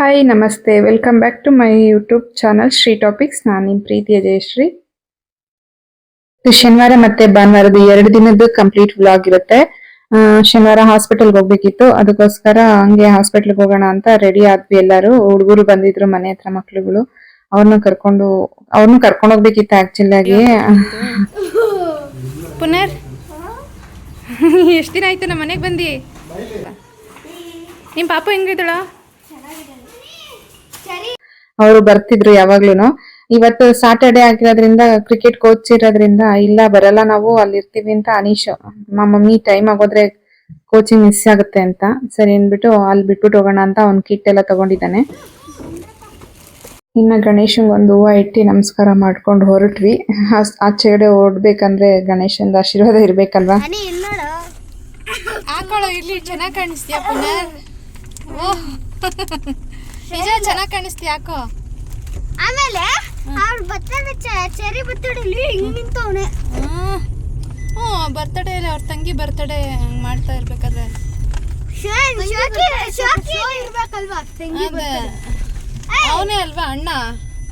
Hi ನಮಸ್ತೆ welcome back to my YouTube channel Shri topics. ನಾನು ನಿಮ್ಮ ಪ್ರೀತಿಯ ಜಯಶ್ರೀ. ಶನಿವಾರ ಮತ್ತೆ ಭಾನುವಾರದ 2 ದಿನದ್ದು ಕಂಪ್ಲೀಟ್ ವ್ಲಾಗ್ ಇರುತ್ತೆ. ಶನಿವಾರ ಹಾಸ್ಪಿಟಲ್ಗೆ ಹೋಗ್ಬೇಕಿತ್ತು, ಅದಕ್ಕೋಸ್ಕರ ಹಂಗೆ ಹಾಸ್ಪಿಟಲ್ಗೆ ಹೋಗೋಣ ಅಂತ ರೆಡಿ ಆದ್ವಿ. ಎಲ್ಲರೂ ಹುಡುಗರು ಬಂದಿದ್ರು, ಮನೆ ಹತ್ರ ಮಕ್ಳುಗಳು. ಅವ್ರನ್ನ ಕರ್ಕೊಂಡು ಹೋಗ್ಬೇಕಿತ್ತು ಆಕ್ಚುಲಿ ಆಗಿ. ಪುನರ್ ಎಷ್ಟು ದಿನ ಆಯ್ತು ನಮ್ಮ ಮನೆಗೆ ಬಂದು? ನಿಮ್ಮ ಪಾಪ ಹೆಂಗಿದ್ದಳ? ಅವರು ಬರ್ತಿದ್ರು ಯಾವಾಗ್ಲೂನು. ಇವತ್ತು ಸಾಟರ್ಡೆ ಆಗಿರೋದ್ರಿಂದ, ಕ್ರಿಕೆಟ್ ಕೋಚ್ ಇರೋದ್ರಿಂದ ಇಲ್ಲ ಬರಲ್ಲ, ನಾವು ಅಲ್ಲಿ ಇರ್ತೀವಿ ಅಂತ ಅನೀಶ್ ಮಮ್ಮಿ ಟೈಮ್ ಆಗೋದ್ರೆ ಕೋಚಿಂಗ್ ಮಿಸ್ ಆಗುತ್ತೆ ಅಂತ ಸರಿ ಅಂದ್ಬಿಟ್ಟು ಅಲ್ಲಿ ಬಿಟ್ಬಿಟ್ಟು ಹೋಗೋಣ ಅಂತ ಅವ್ನ್ ಕಿಟ್ ಎಲ್ಲ ತಗೊಂಡಿದ್ದಾನೆ. ಇನ್ನ ಗಣೇಶಂಗ್ ಒಂದು ಹೂವು ಇಟ್ಟು ನಮಸ್ಕಾರ ಮಾಡ್ಕೊಂಡು ಹೊರಟ್ವಿ. ಆಚೆಗಡೆ ಓಡ್ಬೇಕಂದ್ರೆ ಗಣೇಶಂದ ಆಶೀರ್ವಾದ ಇರ್ಬೇಕಲ್ವಾ. ಹಾಕೊಳ್ಳೋ ಇಲ್ಲಿ ಚೆನ್ನಾಗಿ ಕಾಣಿಸ್ತೀಯ ಪುನರ್. ಓಹ್ ನಿಜ ಚೆನ್ನಾಗಿ ಕಾಣಿಸ್ತೀಯ, ಯಾಕೋ. ಆಮೇಲೆ ಅವ್ರು ಬರ್ತಡೇ ಚೆರಿ ಬರ್ತಡೇಲಿ ಹಿಂಗ್ ನಿಂತವನೆ. ಬರ್ತಡೇ ಅವ್ರ ತಂಗಿ ಬರ್ತಡೇ ಹಂಗ್ ಮಾಡ್ತಾ ಇರ್ಬೇಕಾದ್ರೆ ಅವನೇ ಅಲ್ವಾ ಅಣ್ಣ?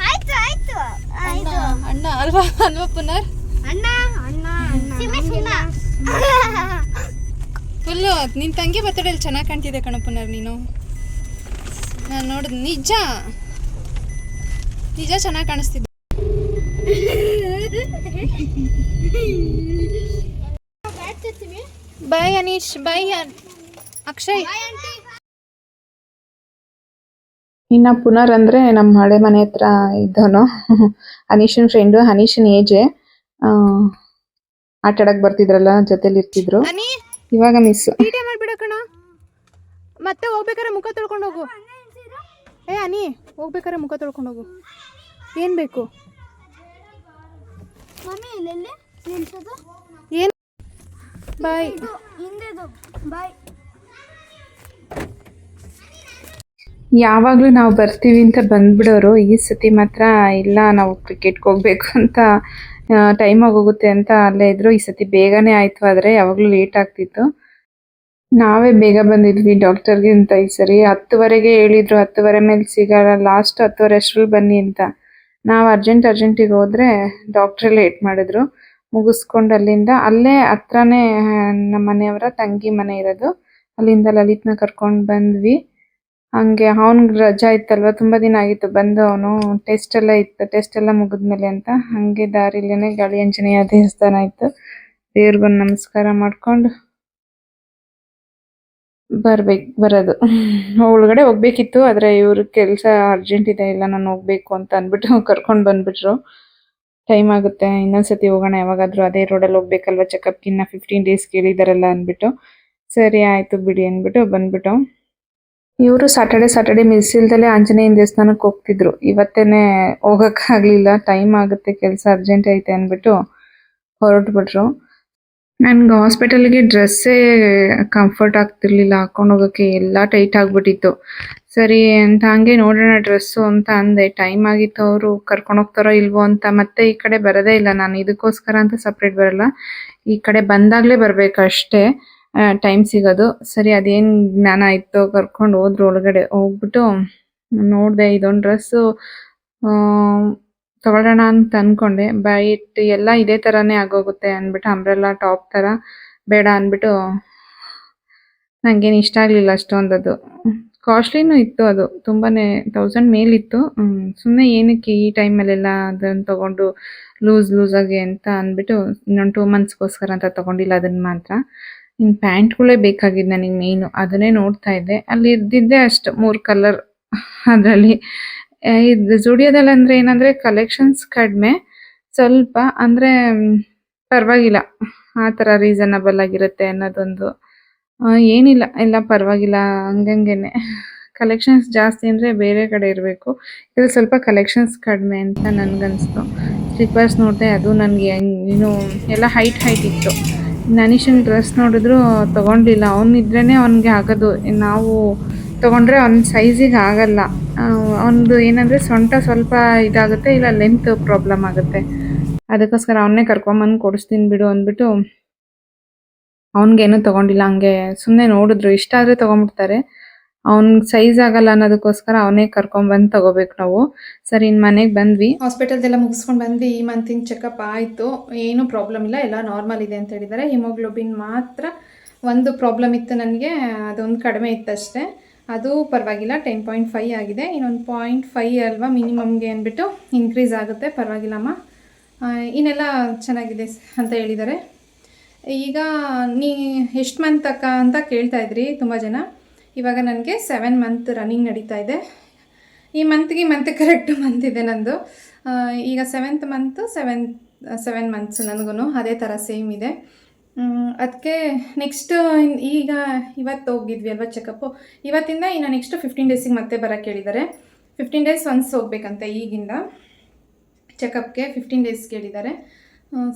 ಆಯ್ತು ಆಯ್ತು ಅಣ್ಣ ಅಲ್ವಾ ಪುನರ್? ಅಣ್ಣ ಅಣ್ಣ ಫುಲ್ಲು ನಿನ್ ತಂಗಿ ಬರ್ತಡೇಲಿ ಚೆನ್ನಾಗಿ ಕಾಣ್ತಿದೆ ಕಣ ಪುನರ್ ನೀನು. ನಾನು ನೋಡಿದ್ ನಿಜ ಚೆನ್ನಾಗಿ ಕಾಣಿಸ್ತಿದ್ದೆ. ಬಾಯ್ ಅನೀಶ್, ಬಾಯ್ ಅಕ್ಷಯ್. ಇನ್ನ ಪುನರ್ ಅಂದ್ರೆ ನಮ್ಮ ಹಳೆ ಮನೆ ಹತ್ರ ಇದ್ದವನು, ಅನೀಶನ್ ಫ್ರೆಂಡು. ಅನೀಶನ್ ಏಜೆ. ಆಟ ಆಡಕ್ ಬರ್ತಿದ್ರಲ್ಲ, ಜೊತೆಲಿ ಇರ್ತಿದ್ರು. ಇವಾಗ ಮಿಸ್ ಮಾಡ್ಬಿಡ ಕಣ. ಮತ್ತೆ ಹೋಗ್ಬೇಕಾರೆ ಮುಖ ತೊಳ್ಕೊಂಡು ಹೋಗು. ಅನಿ ಹೋಗ್ಬೇಕಾರೆ ಮುಖ ತೊಳ್ಕೊಂಡು ಹೋಗು. ಏನ್ ಬೇಕು? ಏನ್? ಬಾಯ್. ಯಾವಾಗ್ಲೂ ನಾವು ಬರ್ತೀವಿ ಅಂತ ಬಂದ್ಬಿಡೋರು. ಈ ಸತಿ ಮಾತ್ರ ಇಲ್ಲ, ನಾವು ಕ್ರಿಕೆಟ್ಗೆ ಹೋಗ್ಬೇಕು ಅಂತ ಟೈಮ್ ಆಗೋಗುತ್ತೆ ಅಂತ ಅಲ್ಲೇ ಇದ್ರು. ಈ ಸತಿ ಬೇಗನೆ ಆಯ್ತು, ಆದ್ರೆ ಯಾವಾಗ್ಲೂ ಲೇಟ್ ಆಗ್ತಿತ್ತು. ನಾವೇ ಬೇಗ ಬಂದಿದ್ವಿ ಡಾಕ್ಟರ್ಗೆ ಅಂತ. ಈ ಸರಿ 10:30ಗೆ ಹೇಳಿದ್ರು, 10:30 ಮೇಲೆ ಸಿಗಲ್ಲ, ಲಾಸ್ಟ್ 10:30 ಅಷ್ಟ್ರಲ್ಲಿ ಬನ್ನಿ ಅಂತ. ನಾವು ಅರ್ಜೆಂಟಿಗೆ ಹೋದ್ರೆ ಡಾಕ್ಟ್ರೇ ಲೇಟ್ ಮಾಡಿದ್ರು. ಮುಗಿಸ್ಕೊಂಡು ಅಲ್ಲೇ ಹತ್ರನೇ ನಮ್ಮ ಮನೆಯವರ ತಂಗಿ ಮನೆ ಇರೋದು, ಅಲ್ಲಿಂದ ಲಲಿತ್ನ ಕರ್ಕೊಂಡು ಬಂದ್ವಿ. ಹಂಗೆ ಅವ್ನಿಗೆ ರಜಾ ಇತ್ತಲ್ವ, ತುಂಬಾ ದಿನ ಆಗಿತ್ತು ಬಂದು. ಅವನು ಟೆಸ್ಟ್ ಎಲ್ಲ ಮುಗಿದ್ಮೇಲೆ ಅಂತ ಹಂಗೆ ದಾರಿಲೇನೆ ಗಾಳಿ ಆಂಜನೇಯ ದೇವಸ್ಥಾನ ಇತ್ತು, ದೇವ್ರಿಗೊಂದು ನಮಸ್ಕಾರ ಮಾಡ್ಕೊಂಡು ಬರೋದು. ಒಳಗಡೆ ಹೋಗ್ಬೇಕಿತ್ತು, ಆದ್ರೆ ಇವ್ರ ಕೆಲಸ ಅರ್ಜೆಂಟ್ ಇದೆ, ಇಲ್ಲ ನಾನು ಹೋಗ್ಬೇಕು ಅಂತ ಅಂದ್ಬಿಟ್ಟು ಕರ್ಕೊಂಡು ಬಂದ್ಬಿಟ್ರು. ಟೈಮ್ ಆಗುತ್ತೆ, ಇನ್ನೊಂದ್ಸತಿ ಹೋಗೋಣ ಯಾವಾಗಾದ್ರೂ, ಅದೇ ರೋಡಲ್ಲಿ ಹೋಗ್ಬೇಕಲ್ವಾ ಚೆಕಪ್ಗೆ, ಇನ್ನ 15 ಡೇಸ್ ಕೇಳಿದಾರಲ್ಲ ಅಂದ್ಬಿಟ್ಟು ಸರಿ ಆಯ್ತು ಬಿಡಿ ಅಂದ್ಬಿಟ್ಟು ಬಂದ್ಬಿಟ್ಟು. ಇವರು ಸಾಟರ್ಡೆ ಮಿಸ್ ಇಲ್ದಲೆ ಆಂಜನೇಯನ ದೇವಸ್ಥಾನಕ್ಕೆ ಹೋಗ್ತಿದ್ರು. ಇವತ್ತೇನೆ ಹೋಗಕ್ಕಾಗ್ಲಿಲ್ಲ, ಟೈಮ್ ಆಗುತ್ತೆ, ಕೆಲಸ ಅರ್ಜೆಂಟ್ ಐತೆ ಅಂದ್ಬಿಟ್ಟು ಹೊರಟ್ಬಿಟ್ರು. ನನ್ಗೆ ಹಾಸ್ಪಿಟಲ್ಗೆ ಡ್ರೆಸ್ಸೇ ಕಂಫರ್ಟ್ ಆಗ್ತಿರ್ಲಿಲ್ಲ, ಹಾಕೊಂಡು ಹೋಗೋಕ್ಕೆ ಎಲ್ಲ ಟೈಟ್ ಆಗ್ಬಿಟ್ಟಿತ್ತು. ಸರಿ ಅಂತ ಹಂಗೆ ನೋಡೋಣ ಡ್ರೆಸ್ಸು ಅಂತ ಅಂದೆ. ಟೈಮ್ ಆಗಿತ್ತು, ಅವರು ಕರ್ಕೊಂಡು ಹೋಗ್ತಾರೋ ಇಲ್ವೋ ಅಂತ. ಮತ್ತೆ ಈ ಕಡೆ ಬರೋದೇ ಇಲ್ಲ ನಾನು, ಇದಕ್ಕೋಸ್ಕರ ಅಂತ ಸಪ್ರೇಟ್ ಬರಲ್ಲ, ಈ ಕಡೆ ಬಂದಾಗಲೇ ಬರಬೇಕು ಅಷ್ಟೇ ಟೈಮ್ ಸಿಗೋದು. ಸರಿ ಅದೇನು ಜ್ಞಾನ ಇತ್ತು, ಕರ್ಕೊಂಡು ಹೋದ್ರು. ಒಳಗಡೆ ಹೋಗ್ಬಿಟ್ಟು ನೋಡಿದೆ, ಇದೊಂದು ಡ್ರೆಸ್ಸು ತಗೊಳ್ಳೋಣ ಅಂತ ಅನ್ಕೊಂಡೆ. ಬೈಟ್ ಎಲ್ಲ ಇದೇ ಥರನೇ ಆಗೋಗುತ್ತೆ ಅಂದ್ಬಿಟ್ಟು, ಅಂಬ್ರೆಲ್ಲಾ ಟಾಪ್ ಥರ ಬೇಡ ಅಂದ್ಬಿಟ್ಟು ನನಗೇನು ಇಷ್ಟ ಆಗಲಿಲ್ಲ ಅಷ್ಟೊಂದದು. ಕಾಸ್ಟ್ಲಿನೂ ಇತ್ತು, ಅದು ತುಂಬಾನೇ 1000 ಮೇಲಿತ್ತು. ಸುಮ್ಮನೆ ಏನಕ್ಕೆ ಈ ಟೈಮಲ್ಲೆಲ್ಲ ಅದನ್ನು ತೊಗೊಂಡು ಲೂಸಾಗಿ ಅಂತ ಅಂದ್ಬಿಟ್ಟು ಇನ್ನೊಂದು 2 ಮಂತ್ಸ್ಗೋಸ್ಕರ ಅಂತ ತೊಗೊಂಡಿಲ್ಲ ಅದನ್ನು ಮಾತ್ರ. ಇನ್ನು ಪ್ಯಾಂಟ್ಗಳೇ ಬೇಕಾಗಿದ್ದು ನನಗೆ ಮೇಯ್ನು, ಅದನ್ನೇ ನೋಡ್ತಾ ಇದ್ದೆ. ಅಲ್ಲಿ ಇದ್ದಿದ್ದೆ ಅಷ್ಟು 3 ಕಲರ್. ಅದರಲ್ಲಿ ಇದು ಜುಡಿಯೋದಲ್ಲಿ ಅಂದರೆ ಏನಂದರೆ ಕಲೆಕ್ಷನ್ಸ್ ಕಡಿಮೆ ಸ್ವಲ್ಪ, ಅಂದರೆ ಪರವಾಗಿಲ್ಲ, ಆ ಥರ ರೀಸನಬಲ್ ಆಗಿರುತ್ತೆ ಅನ್ನೋದೊಂದು. ಏನಿಲ್ಲ, ಎಲ್ಲ ಪರವಾಗಿಲ್ಲ, ಹಂಗಂಗೇನೆ. ಕಲೆಕ್ಷನ್ಸ್ ಜಾಸ್ತಿ ಅಂದರೆ ಬೇರೆ ಕಡೆ ಇರಬೇಕು, ಇದು ಸ್ವಲ್ಪ ಕಲೆಕ್ಷನ್ಸ್ ಕಡಿಮೆ ಅಂತ ನನಗನ್ನಿಸ್ತು. ಸ್ಲಿಪ್ಪರ್ಸ್ ನೋಡಿದೆ, ಅದು ನನಗೆ ಏನು ಎಲ್ಲ ಹೈಟ್ ಇತ್ತು. ನನೀಶನ್ ಡ್ರೆಸ್ ನೋಡಿದ್ರು ತೊಗೊಂಡಿಲ್ಲ, ಅವನಿದ್ರೇ ಅವನಿಗೆ ಆಗೋದು, ನಾವು ತೊಗೊಂಡ್ರೆ ಅವ್ನ ಸೈಜಿಗೆ ಆಗಲ್ಲ. ಅವನದು ಏನಂದರೆ ಸೊಂಟ ಸ್ವಲ್ಪ ಇದಾಗುತ್ತೆ, ಇಲ್ಲ ಲೆಂತ್ ಪ್ರಾಬ್ಲಮ್ ಆಗುತ್ತೆ. ಅದಕ್ಕೋಸ್ಕರ ಅವನ್ನೇ ಕರ್ಕೊಂಬಂದು ಕೊಡಿಸ್ತೀನಿ ಬಿಡು ಅಂದ್ಬಿಟ್ಟು ಅವನಿಗೇನು ತೊಗೊಂಡಿಲ್ಲ. ಹಂಗೆ ಸುಮ್ಮನೆ ನೋಡಿದ್ರು, ಇಷ್ಟ ಆದರೆ ತೊಗೊಂಡ್ಬಿಡ್ತಾರೆ. ಅವ್ನಿಗೆ ಸೈಜ್ ಆಗಲ್ಲ ಅನ್ನೋದಕ್ಕೋಸ್ಕರ ಅವನೇ ಕರ್ಕೊಂಬಂದು ತಗೋಬೇಕು ನಾವು. ಸರಿ ಇನ್ನು ಮನೆಗೆ ಬಂದ್ವಿ. ಹಾಸ್ಪಿಟಲ್ದೆಲ್ಲ ಮುಗಿಸ್ಕೊಂಡು ಬಂದ್ವಿ. ಈ ಮಂತಿನ ಚೆಕಪ್ ಆಯಿತು, ಏನೂ ಪ್ರಾಬ್ಲಮ್ ಇಲ್ಲ, ಎಲ್ಲ ನಾರ್ಮಲ್ ಇದೆ ಅಂತ ಹೇಳಿದ್ದಾರೆ. ಹಿಮೋಗ್ಲೋಬಿನ್ ಮಾತ್ರ ಒಂದು ಪ್ರಾಬ್ಲಮ್ ಇತ್ತು ನನಗೆ, ಅದೊಂದು ಕಡಿಮೆ ಇತ್ತಷ್ಟೇ. ಅದು ಪರವಾಗಿಲ್ಲ, 10.5 ಆಗಿದೆ. ಇನ್ನೊಂದು 0.5 ಅಲ್ವಾ ಮಿನಿಮಮ್ಗೆ ಅಂದ್ಬಿಟ್ಟು ಇನ್ಕ್ರೀಸ್ ಆಗುತ್ತೆ, ಪರವಾಗಿಲ್ಲಮ್ಮ. ಇನ್ನೆಲ್ಲ ಚೆನ್ನಾಗಿದೆ ಅಂತ ಹೇಳಿದ್ದಾರೆ. ಈಗ ನೀ ಎಷ್ಟು ಮಂತ್ ಅಕ್ಕ ಅಂತ ಕೇಳ್ತಾ ಇದ್ರಿ ತುಂಬ ಜನ. ಇವಾಗ ನನಗೆ 7 ಮಂತ್ ರನ್ನಿಂಗ್ ನಡೀತಾ ಇದೆ. ಈ ಮಂತ್ ಕರೆಕ್ಟ್ ಮಂತ್ ಇದೆ ನಂದು. ಈಗ 7th ಮಂತು 7 ಮಂತ್ಸ್ ನನಗೂ ಅದೇ ಥರ ಸೇಮ್ ಇದೆ. ಅದಕ್ಕೆ ನೆಕ್ಸ್ಟ್ ಈಗ ಇವತ್ತು ಹೋಗಿದ್ವಿ ಅಲ್ವಾ ಚೆಕಪ್ಪು, ಇವತ್ತಿಂದ ಇನ್ನು ನೆಕ್ಸ್ಟ್ 15 ಡೇಸಿಗೆ ಮತ್ತೆ ಬರೋಕ್ಕೆ ಹೇಳಿದ್ದಾರೆ. 15 ಡೇಸ್ ಒನ್ಸ್ ಹೋಗ್ಬೇಕಂತೆ ಈಗಿಂದ ಚೆಕಪ್ಗೆ. 15 ಡೇಸ್ ಕೇಳಿದ್ದಾರೆ.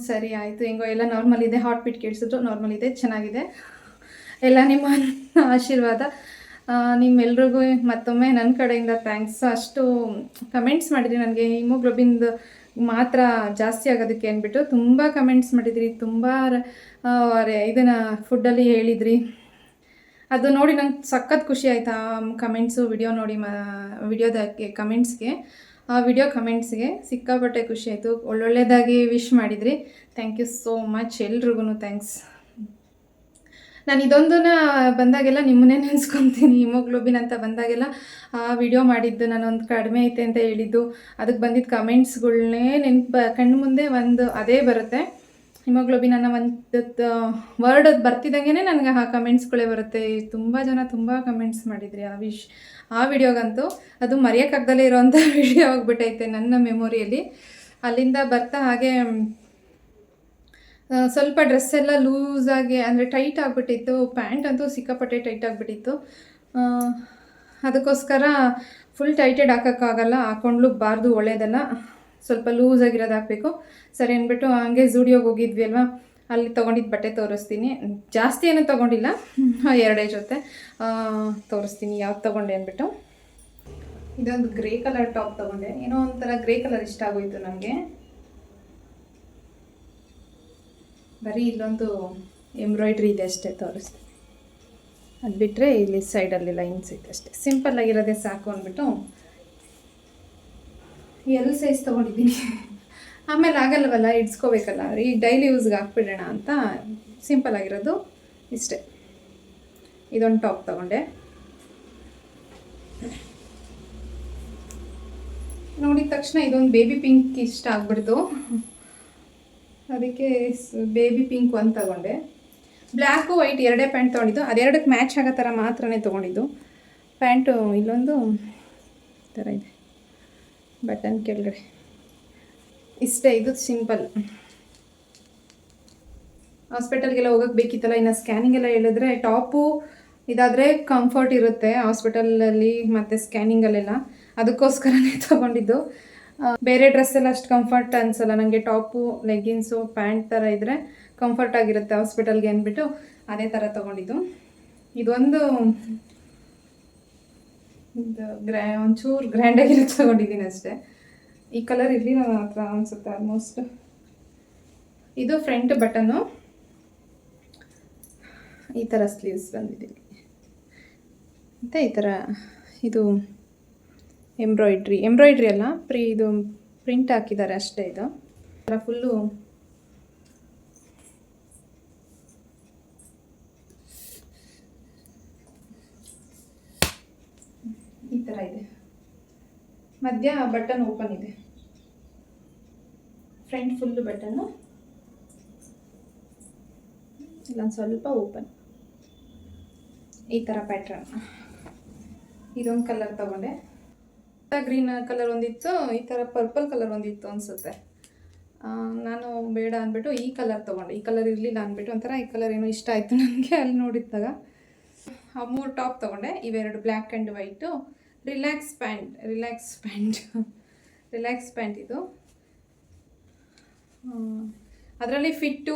ಸರಿ ಆಯಿತು, ಹೆಂಗೋ ಎಲ್ಲ ನಾರ್ಮಲ್ ಇದೆ. ಹಾರ್ಟ್ ಬೀಟ್ ಕೇಳಿಸಿದ್ರು, ನಾರ್ಮಲ್ ಇದೆ, ಚೆನ್ನಾಗಿದೆ. ಎಲ್ಲ ನಿಮ್ಮ ಆಶೀರ್ವಾದ. ನಿಮ್ಮೆಲ್ರಿಗೂ ಮತ್ತೊಮ್ಮೆ ನನ್ನ ಕಡೆಯಿಂದ ಥ್ಯಾಂಕ್ಸ್. ಅಷ್ಟು ಕಮೆಂಟ್ಸ್ ಮಾಡಿದ್ರಿ ನನಗೆ ಹಿಮೋಗ್ಲೋಬಿನ್ದು ಮಾತ್ರ ಜಾಸ್ತಿ ಆಗೋದಕ್ಕೆ ಅಂದ್ಬಿಟ್ಟು ತುಂಬ ಕಮೆಂಟ್ಸ್ ಮಾಡಿದ್ರಿ, ತುಂಬ ಇದನ್ನು ಫುಡ್ಡಲ್ಲಿ ಹೇಳಿದ್ರಿ. ಅದು ನೋಡಿ ನಂಗೆ ಸಖತ್ ಖುಷಿ ಆಯಿತು. ಆ ಕಮೆಂಟ್ಸು ವಿಡಿಯೋ ನೋಡಿ, ವಿಡಿಯೋದಕ್ಕೆ ಕಮೆಂಟ್ಸ್ಗೆ, ಆ ವಿಡಿಯೋ ಕಮೆಂಟ್ಸ್ಗೆ ಸಿಕ್ಕಾಪಟ್ಟೆ ಖುಷಿ ಆಯಿತು. ಒಳ್ಳೊಳ್ಳೆಯದಾಗಿ ವಿಶ್ ಮಾಡಿದ್ರಿ. ಥ್ಯಾಂಕ್ ಯು ಸೋ ಮಚ್, ಎಲ್ರಿಗೂ ಥ್ಯಾಂಕ್ಸ್. ನಾನು ಇದೊಂದನ್ನ ಬಂದಾಗೆಲ್ಲ ನಿಮ್ಮನ್ನೇ ನೆನೆಸ್ಕೊತೀನಿ. ಹಿಮೋಗ್ಲೋಬಿನ್ ಅಂತ ಬಂದಾಗೆಲ್ಲ ಆ ವಿಡಿಯೋ ಮಾಡಿದ್ದು, ನಾನೊಂದು ಕಡಿಮೆ ಐತೆ ಅಂತ ಹೇಳಿದ್ದು, ಅದಕ್ಕೆ ಬಂದಿದ್ದ ಕಮೆಂಟ್ಸ್ಗಳ್ನೇ ಕಣ್ಣು ಮುಂದೆ ಒಂದು ಅದೇ ಬರುತ್ತೆ. ಹಿಮೋಗ್ಲೋಬಿನ್ ಅನ್ನೋ ಒಂದು ವರ್ಡ್ ಬರ್ತಿದ್ದಂಗೆ ನನಗೆ ಆ ಕಮೆಂಟ್ಸ್ಗಳೇ ಬರುತ್ತೆ. ತುಂಬ ಜನ ತುಂಬ ಕಮೆಂಟ್ಸ್ ಮಾಡಿದ್ರಿ ಆ ವಿಡಿಯೋಗಂತೂ. ಅದು ಮರೆಯೋಕ್ಕಾಗ್ದಲೇ ಇರೋವಂಥ ವಿಡಿಯೋ ಆಗಿಬಿಟ್ಟೈತೆ ನನ್ನ ಮೆಮೊರಿಯಲ್ಲಿ. ಅಲ್ಲಿಂದ ಬರ್ತಾ ಹಾಗೆ ಸ್ವಲ್ಪ ಡ್ರೆಸ್ ಎಲ್ಲ ಲೂಸಾಗಿ ಅಂದರೆ ಟೈಟ್ ಆಗಿಬಿಟ್ಟಿತ್ತು. ಪ್ಯಾಂಟ್ ಅಂತೂ ಸಿಕ್ಕಾಪಟ್ಟೆ ಟೈಟ್ ಆಗಿಬಿಟ್ಟಿತ್ತು. ಅದಕ್ಕೋಸ್ಕರ ಫುಲ್ ಟೈಟೆಡ್ ಹಾಕೋಕ್ಕಾಗಲ್ಲ, ಹಾಕೊಂಡ್ಲೂಬಾರ್ದು, ಒಳ್ಳೇದಲ್ಲ. ಸ್ವಲ್ಪ ಲೂಸಾಗಿರೋದು ಹಾಕಬೇಕು. ಸರಿ ಅಂದ್ಬಿಟ್ಟು ಹಂಗೆ ಝೂಡಿಯೋಗೆ ಹೋಗಿದ್ವಿ ಅಲ್ವಾ, ಅಲ್ಲಿ ತೊಗೊಂಡಿದ್ದು ಬಟ್ಟೆ ತೋರಿಸ್ತೀನಿ. ಜಾಸ್ತಿ ಏನೂ ತೊಗೊಂಡಿಲ್ಲ, 2 ಜೊತೆ ತೋರಿಸ್ತೀನಿ ಯಾವ್ದು ತೊಗೊಂಡೆ ಅಂದ್ಬಿಟ್ಟು. ಇದೊಂದು ಗ್ರೇ ಕಲರ್ ಟಾಪ್ ತೊಗೊಂಡೆ. ಏನೋ ಒಂಥರ ಗ್ರೇ ಕಲರ್ ಇಷ್ಟ ಆಗೋಯ್ತು ನನಗೆ. ಬರೀ ಇಲ್ಲೊಂದು ಎಂಬ್ರಾಯ್ಡ್ರಿ ಇದೆ ಅಷ್ಟೇ, ತೋರಿಸ್ತೀನಿ. ಅದು ಬಿಟ್ಟರೆ ಇಲ್ಲಿ ಸೈಡಲ್ಲಿ ಲೈನ್ಸ್ ಐತೆ ಅಷ್ಟೇ. ಸಿಂಪಲ್ ಆಗಿರೋದೇ ಸಾಕು ಅಂದ್ಬಿಟ್ಟು ಎಲ್ ಸೈಜ್ ತೊಗೊಂಡಿದ್ದೀನಿ. ಆಮೇಲೆ ಆಗಲ್ವಲ್ಲ, ಇಡ್ಸ್ಕೋಬೇಕಲ್ಲ, ಈಗ ಡೈಲಿ ಯೂಸ್ಗೆ ಹಾಕ್ಬಿಡೋಣ ಅಂತ ಸಿಂಪಲ್ ಆಗಿರೋದು ಇಷ್ಟೇ. ಇದೊಂದು ಟಾಪ್ ತೊಗೊಂಡೆ. ನೋಡಿದ ತಕ್ಷಣ ಇದೊಂದು ಬೇಬಿ ಪಿಂಕ್ ಇಷ್ಟ ಆಗ್ಬಿಡ್ತು, ಅದಕ್ಕೆ ಬೇಬಿ ಪಿಂಕ್ ಒಂದು ತೊಗೊಂಡೆ. ಬ್ಲ್ಯಾಕು ವೈಟ್ 2 ಪ್ಯಾಂಟ್ ತೊಗೊಂಡಿದ್ದು. ಅದೆರಡಕ್ಕೆ ಮ್ಯಾಚ್ ಆಗೋ ಥರ ಮಾತ್ರನೇ ತೊಗೊಂಡಿದ್ದು. ಪ್ಯಾಂಟು ಇಲ್ಲೊಂದು ಥರ ಇದೆ, ಬಟನ್ ಕೆಳಗಡೆ ಇಷ್ಟೇ. ಇದು ಸಿಂಪಲ್. ಹಾಸ್ಪಿಟಲ್ಗೆಲ್ಲ ಹೋಗೋಕ್ಕೆ ಬೇಕಿತ್ತಲ್ಲ, ಇನ್ನು ಸ್ಕ್ಯಾನಿಂಗ್ ಎಲ್ಲ ಹೇಳಿದ್ರೆ ಟಾಪು ಇದಾದರೆ ಕಂಫರ್ಟ್ ಇರುತ್ತೆ ಹಾಸ್ಪಿಟಲಲ್ಲಿ ಮತ್ತು ಸ್ಕ್ಯಾನಿಂಗಲ್ಲೆಲ್ಲ. ಅದಕ್ಕೋಸ್ಕರನೇ ತೊಗೊಂಡಿದ್ದು. ಬೇರೆ ಡ್ರೆಸ್ಸೆಲ್ಲ ಅಷ್ಟು ಕಂಫರ್ಟ್ ಅನಿಸಲ್ಲ ನನಗೆ. ಟಾಪು, ಲೆಗ್ಗಿನ್ಸು, ಪ್ಯಾಂಟ್ ಥರ ಇದ್ದರೆ ಕಂಫರ್ಟ್ ಆಗಿರುತ್ತೆ ಹಾಸ್ಪಿಟಲ್ಗೆ ಅಂದ್ಬಿಟ್ಟು ಅದೇ ಥರ ತೊಗೊಂಡಿದ್ದು. ಇದೊಂದು ಒಂಚೂರು ಗ್ರ್ಯಾಂಡಾಗಿರೋ ತೊಗೊಂಡಿದ್ದೀನಿ ಅಷ್ಟೇ. ಈ ಕಲರ್ ಇರಲಿ ನನ್ನ ಹತ್ರ ಅನಿಸುತ್ತೆ ಆಲ್ಮೋಸ್ಟ್. ಇದು ಫ್ರಂಟ್ ಬಟನ್ನು, ಈ ಥರ ಸ್ಲೀವ್ಸ್ ಬಂದಿದ್ದೀನಿ ಮತ್ತು ಈ ಥರ ಇದು ಎಂಬ್ರಾಯ್ಡ್ರಿ ಅಲ್ಲ, ಇದು ಪ್ರಿಂಟ್ ಹಾಕಿದ್ದಾರೆ ಅಷ್ಟೇ. ಇದು ಥರ ಫುಲ್ಲು ಈ ಥರ ಇದೆ. ಮಧ್ಯ ಬಟನ್ ಓಪನ್ ಇದೆ, ಫ್ರಂಟ್ ಫುಲ್ಲು ಬಟನ್ನು, ಇಲ್ಲೊಂದು ಸ್ವಲ್ಪ ಓಪನ್. ಈ ಥರ ಪ್ಯಾಟ್ರನ್. ಇದೊಂದು ಕಲರ್ ತೊಗೊಂಡೆ. ಗ್ರೀನ್ ಕಲರ್ ಒಂದಿತ್ತು, ಈ ಥರ ಪರ್ಪಲ್ ಕಲರ್ ಒಂದಿತ್ತು ಅನಿಸುತ್ತೆ. ನಾನು ಬೇಡ ಅಂದ್ಬಿಟ್ಟು ಈ ಕಲರ್ ತೊಗೊಂಡೆ. ಈ ಕಲರ್ ಇರಲಿಲ್ಲ ಅಂದ್ಬಿಟ್ಟು ಒಂಥರ ಈ ಕಲರ್ ಏನೋ ಇಷ್ಟ ಆಯಿತು ನನಗೆ ಅಲ್ಲಿ ನೋಡಿದ್ದಾಗ. 3 ಟಾಪ್ ತೊಗೊಂಡೆ. ಇವೆರಡು black and white. Relax pant ಇದು. ಅದರಲ್ಲಿ ಫಿಟ್ಟು,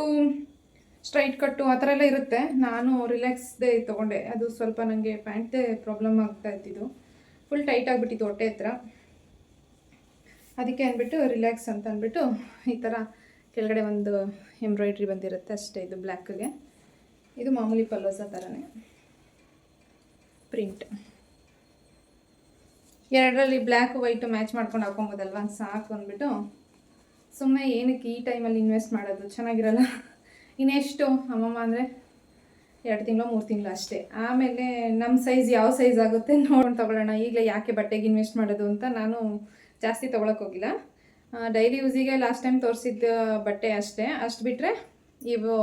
ಸ್ಟ್ರೈಟ್ ಕಟ್ಟು ಆ ಥರ ಎಲ್ಲ ಇರುತ್ತೆ. ನಾನು ರಿಲ್ಯಾಕ್ಸ್ದೇ ತೊಗೊಂಡೆ. ಅದು ಸ್ವಲ್ಪ ನನಗೆ ಪ್ಯಾಂಟ್ದೇ ಪ್ರಾಬ್ಲಮ್ ಆಗ್ತಾ ಇತ್ತಿದ್ದು, ಫುಲ್ ಟೈಟ್ ಆಗಿಬಿಟ್ಟಿತ್ತು ಹೊಟ್ಟೆ ಹತ್ರ. ಅದಕ್ಕೆ ಅಂದ್ಬಿಟ್ಟು ರಿಲ್ಯಾಕ್ಸ್ ಅಂತ ಅಂದ್ಬಿಟ್ಟು ಈ ಥರ ಕೆಳಗಡೆ ಒಂದು ಎಂಬ್ರಾಯ್ಡ್ರಿ ಬಂದಿರುತ್ತೆ ಅಷ್ಟೇ. ಇದು ಬ್ಲ್ಯಾಕ್ಗೆ. ಇದು ಮಾಮೂಲಿ ಪಲ್ಲೋಸ ಥರನೇ ಪ್ರಿಂಟ್. ಎರಡರಲ್ಲಿ ಬ್ಲ್ಯಾಕ್ ವೈಟು ಮ್ಯಾಚ್ ಮಾಡ್ಕೊಂಡು ಹಾಕೊಬೋದಲ್ವ, ಸಾಕು ಅಂದ್ಬಿಟ್ಟು ಸುಮ್ಮನೆ ಏನಕ್ಕೆ ಈ ಟೈಮಲ್ಲಿ ಇನ್ವೆಸ್ಟ್ ಮಾಡೋದು, ಚೆನ್ನಾಗಿರಲ್ಲ. ಇನ್ನೆಷ್ಟು ಅಮ್ಮಮ್ಮ ಅಂದರೆ 2 ತಿಂಗಳು 3 ತಿಂಗಳು ಅಷ್ಟೇ. ಆಮೇಲೆ ನಮ್ಮ ಸೈಜ್ ಯಾವ ಸೈಜ್ ಆಗುತ್ತೆ ನೋಡ್ಕೊಂಡು ತೊಗೊಳ್ಳೋಣ. ಈಗಲೇ ಯಾಕೆ ಬಟ್ಟೆಗೆ ಇನ್ವೆಸ್ಟ್ ಮಾಡೋದು ಅಂತ ನಾನು ಜಾಸ್ತಿ ತೊಗೊಳಕ್ಕೆ ಹೋಗಿಲ್ಲ. ಡೈಲಿ ಯೂಸಿಗೆ ಲಾಸ್ಟ್ ಟೈಮ್ ತೋರಿಸಿದ್ದ ಬಟ್ಟೆ ಅಷ್ಟೇ. ಅಷ್ಟು ಬಿಟ್ಟರೆ ಇವು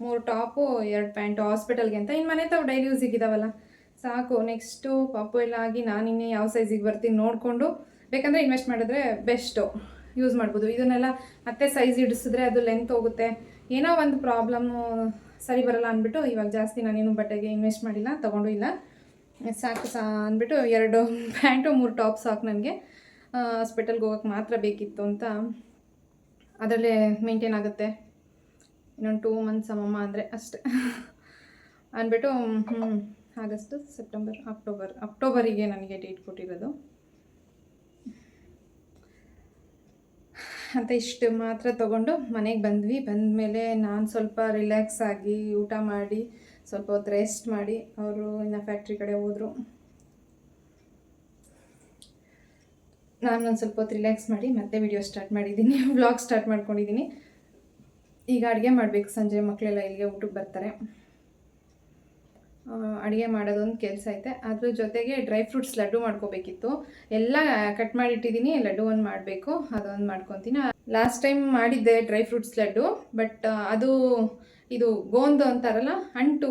3 ಟಾಪು 2 ಪ್ಯಾಂಟು ಹಾಸ್ಪಿಟಲ್ಗೆ ಅಂತ. ಇನ್ನು ಮನೆ ತಾವು ಡೈಲಿ ಯೂಸಿಗೆ ಇದಾವಲ್ಲ, ಸಾಕು. ನೆಕ್ಸ್ಟು ಪಾಪು ಎಲ್ಲ ಆಗಿ ನಾನು ಇನ್ನೇ ಯಾವ ಸೈಜಿಗೆ ಬರ್ತೀನಿ ನೋಡಿಕೊಂಡು ಬೇಕಂದರೆ ಇನ್ವೆಸ್ಟ್ ಮಾಡಿದ್ರೆ ಬೆಸ್ಟು, ಯೂಸ್ ಮಾಡ್ಬೋದು. ಇದನ್ನೆಲ್ಲ ಮತ್ತೆ ಸೈಜ್ ಇಡಿಸಿದ್ರೆ ಅದು ಲೆಂತ್ ಹೋಗುತ್ತೆ, ಏನೋ ಒಂದು ಪ್ರಾಬ್ಲಮ್ಮು ಸರಿ ಬರಲ್ಲ ಅಂದ್ಬಿಟ್ಟು ಇವಾಗ ಜಾಸ್ತಿ ನಾನೇನು ಬಟ್ಟೆಗೆ ಇನ್ವೆಸ್ಟ್ ಮಾಡಿಲ್ಲ, ತೊಗೊಂಡು ಇಲ್ಲ. ಸಾಕು ಅಂದ್ಬಿಟ್ಟು 2 ಪ್ಯಾಂಟು 3 ಟಾಪ್ ಸಾಕು ನನಗೆ. ಹಾಸ್ಪಿಟಲ್ಗೆ ಹೋಗೋಕ್ಕೆ ಮಾತ್ರ ಬೇಕಿತ್ತು ಅಂತ ಅದರಲ್ಲೇ ಮೇಂಟೈನ್ ಆಗುತ್ತೆ. ಇನ್ನೊಂದು 2 ಮಂತ್ಸ್ ಅಮ್ಮಮ್ಮ ಅಂದರೆ ಅಷ್ಟೆ ಅಂದ್ಬಿಟ್ಟು ಆಗಸ್ಟು, ಸೆಪ್ಟೆಂಬರ್, ಅಕ್ಟೋಬರಿಗೆ ನನಗೆ ಡೇಟ್ ಕೊಟ್ಟಿರೋದು ಅಂತ. ಇಷ್ಟು ಮಾತ್ರ ತೊಗೊಂಡು ಮನೆಗೆ ಬಂದ್ವಿ. ಬಂದಮೇಲೆ ನಾನು ಸ್ವಲ್ಪ ರಿಲ್ಯಾಕ್ಸ್ ಆಗಿ ಊಟ ಮಾಡಿ ಸ್ವಲ್ಪ ಹೊತ್ತು ರೆಸ್ಟ್ ಮಾಡಿ, ಅವರು ಇನ್ನು ಫ್ಯಾಕ್ಟ್ರಿ ಕಡೆ ಹೋದರು. ನಾನು ಒಂದು ಸ್ವಲ್ಪ ಹೊತ್ತು ರಿಲ್ಯಾಕ್ಸ್ ಮಾಡಿ ಮತ್ತೆ ವಿಡಿಯೋ ಸ್ಟಾರ್ಟ್ ಮಾಡಿದ್ದೀನಿ, ವ್ಲಾಗ್ ಸ್ಟಾರ್ಟ್ ಮಾಡ್ಕೊಂಡಿದ್ದೀನಿ. ಈಗ ಅಡುಗೆ ಮಾಡಬೇಕು. ಸಂಜೆ ಮಕ್ಕಳೆಲ್ಲ ಇಲ್ಲಿಗೆ ಊಟಕ್ಕೆ ಬರ್ತಾರೆ. ಅಡುಗೆ ಮಾಡೋದೊಂದು ಕೆಲಸ ಐತೆ. ಅದ್ರ ಜೊತೆಗೆ ಡ್ರೈ ಫ್ರೂಟ್ಸ್ ಲಡ್ಡು ಮಾಡ್ಕೋಬೇಕಿತ್ತು. ಎಲ್ಲ ಕಟ್ ಮಾಡಿಟ್ಟಿದ್ದೀನಿ, ಲಡ್ಡು ಒಂದು ಮಾಡಬೇಕು, ಅದೊಂದು ಮಾಡ್ಕೊತೀನಿ. ಲಾಸ್ಟ್ ಟೈಮ್ ಮಾಡಿದ್ದೆ ಡ್ರೈ ಫ್ರೂಟ್ಸ್ ಲಡ್ಡು, ಬಟ್ ಅದು ಇದು ಗೋಂದು ಅಂತಾರಲ್ಲ ಅಂಟು,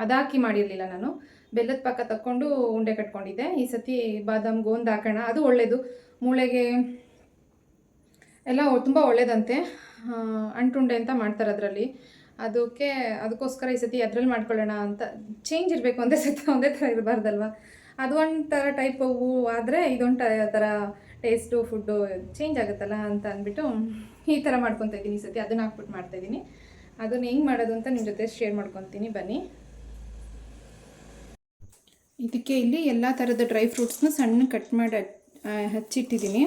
ಅದಾಕಿ ಮಾಡಿರಲಿಲ್ಲ ನಾನು. ಬೆಲ್ಲದ ಪಾಕ ತಕ್ಕೊಂಡು ಉಂಡೆ ಕಟ್ಕೊಂಡಿದ್ದೆ. ಈ ಸತಿ ಬಾದಾಮ್ ಗೋಂದು ಹಾಕೋಣ, ಅದು ಒಳ್ಳೆಯದು ಮೂಳೆಗೆ ಎಲ್ಲ ತುಂಬ ಒಳ್ಳೇದಂತೆ. ಅಂಟುಂಡೆ ಅಂತ ಮಾಡ್ತಾರೆ ಅದರಲ್ಲಿ. ಅದಕ್ಕೋಸ್ಕರ ಈ ಸತಿ ಅದ್ರಲ್ಲಿ ಮಾಡ್ಕೊಳ್ಳೋಣ ಅಂತ. ಚೇಂಜ್ ಇರಬೇಕು, ಒಂದೇ ಥರ ಇರಬಾರ್ದಲ್ವ. ಅದು ಒಂಥರ ಟೈಪ್ ಹೂವು ಆದರೆ ಇದೊಂದು ಥರ ಟೇಸ್ಟು ಫುಡ್ಡು ಚೇಂಜ್ ಆಗುತ್ತಲ್ಲ ಅಂತ ಅಂದ್ಬಿಟ್ಟು ಈ ಥರ ಮಾಡ್ಕೊತಾ ಇದ್ದೀನಿ ಈ ಸತಿ. ಅದನ್ನು ಹಾಕ್ಬಿಟ್ಟು ಮಾಡ್ತಾಯಿದ್ದೀನಿ. ಅದನ್ನು ಹೆಂಗೆ ಮಾಡೋದು ಅಂತ ನಿಮ್ಮ ಜೊತೆ ಶೇರ್ ಮಾಡ್ಕೊತೀನಿ ಬನ್ನಿ. ಇದಕ್ಕೆ ಇಲ್ಲಿ ಎಲ್ಲ ಥರದ ಡ್ರೈ ಫ್ರೂಟ್ಸ್ನ ಸಣ್ಣ ಕಟ್ ಮಾಡಿ ಹಚ್ಚಿಟ್ಟಿದ್ದೀನಿ.